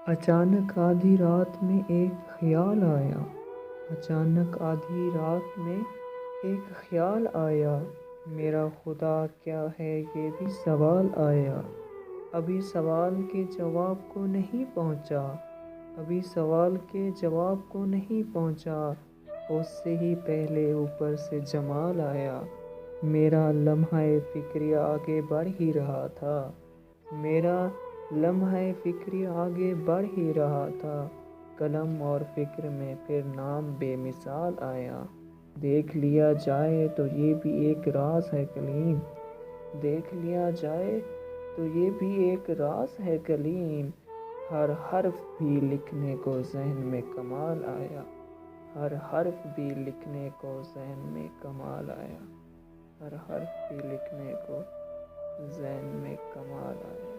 اچانک آدھی رات میں ایک خیال آیا، اچانک آدھی رات میں ایک خیال آیا، میرا خدا کیا ہے یہ بھی سوال آیا۔ ابھی سوال کے جواب کو نہیں پہنچا، ابھی سوال کے جواب کو نہیں پہنچا، اس سے ہی پہلے اوپر سے جمال آیا۔ میرا لمحہ فکر آگے بڑھ ہی رہا تھا، میرا لمحہ فکر آگے بڑھ ہی رہا تھا، قلم اور فکر میں پھر نام بے مثال آیا۔ دیکھ لیا جائے تو یہ بھی ایک راز ہے کلیم، دیکھ لیا جائے تو یہ بھی ایک راز ہے کلیم، ہر حرف بھی لکھنے کو ذہن میں کمال آیا، ہر حرف بھی لکھنے کو ذہن میں کمال آیا، ہر حرف بھی لکھنے کو ذہن میں کمال آیا۔